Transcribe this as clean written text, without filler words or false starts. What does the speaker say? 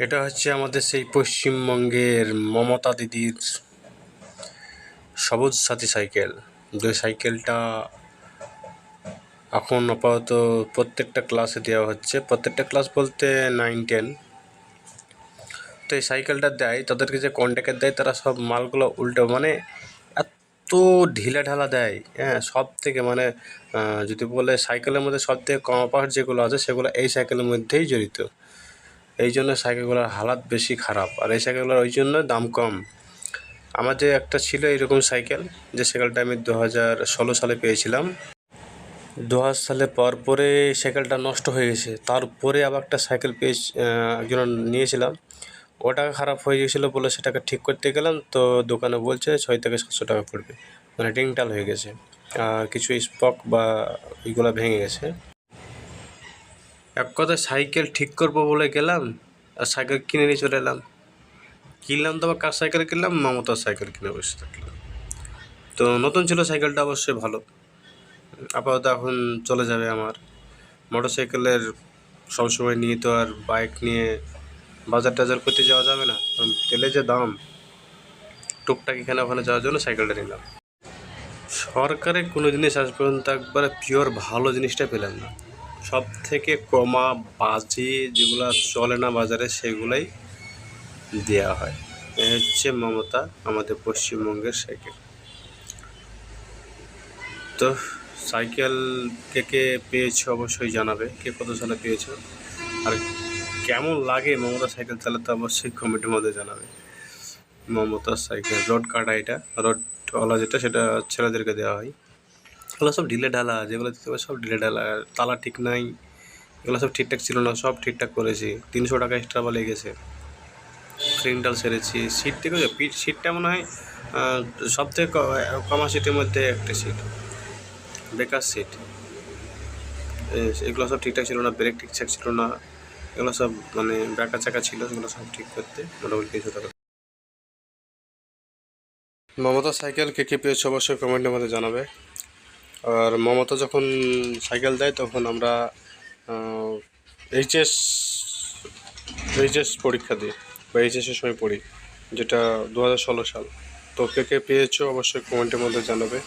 এটা হচ্ছে আমাদের সেই পশ্চিমবঙ্গের মমতা দিদির সবুজ সাথী সাইকেল। যে সাইকেলটা এখন আপাতত প্রত্যেকটা ক্লাসে দেওয়া হচ্ছে, প্রত্যেকটা ক্লাস বলতে 9-10। তো এই সাইকেলটা দেয়, তাদেরকে যে কন্ট্যাক্ট দেয় তারা সব মালগুলো উল্টো মানে এত ঢিলা ঢালা দেয়। হ্যাঁ, সব থেকে মানে যদি বলে সাইকেলের মধ্যে সব থেকে কম পার্ট যেগুলো আছে সেগুলো এই সাইকেলের মধ্যেই জড়িত। এই জন্য সাইকেলগুলোর হালাত বেশি খারাপ, আর এই সাইকেলগুলোর ওই জন্য দাম কম। আমাদের একটা ছিল এরকম সাইকেল, যে সাইকেলটা আমি 2016 সালে পেয়েছিলাম। 2000 সালে পরে সাইকেলটা নষ্ট হয়ে গেছে, তারপরে আবার একটা সাইকেল একজন নিয়েছিলাম। ওটা খারাপ হয়ে গেছিলো বলে সেটাকে ঠিক করতে গেলাম, তো দোকানে বলছে 600 থেকে 700 টাকা পড়বে, মানে টিংটাল হয়ে গেছে আর কিছু স্পক বা এইগুলো ভেঙে গেছে। এক কথায় সাইকেল ঠিক করবো বলে গেলাম আর সাইকেল কিনে নিয়ে চলে এলাম। কিনলাম তো আবার কার সাইকেল কিনলাম? মমতার সাইকেল কিনে বসে থাকলাম। তো নতুন ছিল সাইকেলটা, অবশ্যই ভালো। আপাতত এখন চলে যাবে আমার। মোটর সাইকেলের সবসময় নিয়ে তো আর বাইক নিয়ে বাজার টাজার করতে যাওয়া যাবে না, কারণ তেলের যে দাম। টুকটাক এখানে ওখানে যাওয়ার জন্য সাইকেলটা নিলাম। সরকারের কোনো জিনিস আজ পর্যন্ত একবারে পিওর ভালো জিনিসটা পেলাম না। সব থেকে কমা বাজে যেগুলো চলে না বাজারে সেগুলাই দেওয়া হয়। এ হচ্ছে মমতা আমাদের পশ্চিমবঙ্গের সাইকেল। তো সাইকেল কে কে পেয়েছো অবশ্যই জানাবে, কে কত সালে পেয়েছো, আর কেমন লাগে মমতা সাইকেল চালাতে অবশ্যই কমেন্টের মধ্যে জানাবে। মমতার সাইকেল রোড কাটা, এটা রোডওয়ালা যেটা সেটা ছেলেদেরকে দেওয়া হয়। এগুলো সব ঢিলে ঢালা, যেগুলো দিতে হবে সব ঢিলে ঢালা, তালা ঠিক নাই, এগুলো সব ঠিকঠাক ছিল না, সব ঠিকঠাক করেছি। 300 টাকা এক্সট্রা বা লেগেছে। ক্রিনটাল সেরেছি। সিট থেকে সিটটা মনে হয় সব থেকে কমা সিটের মধ্যে একটা সিট, বেকার সিট। এগুলো সব ঠিকঠাক ছিল না, ব্রেক ঠিকঠাক ছিল না, এগুলো সব মানে ব্যাকা চাকা ছিল, সেগুলো সব ঠিক করতে মোটামুটি 300 টাকা। মমতা সাইকেল কে কে পেয়েছে অবশ্যই কমেন্টের মধ্যে জানাবে। আর মমতা যখন সাইকেল দেয় তখন আমরা এইচএস পরীক্ষা দিই বা এইচএসের সময় পড়ি, যেটা 2016 সাল। তো কে কে পেয়েছো অবশ্যই কমেন্টের মধ্যে জানাবে।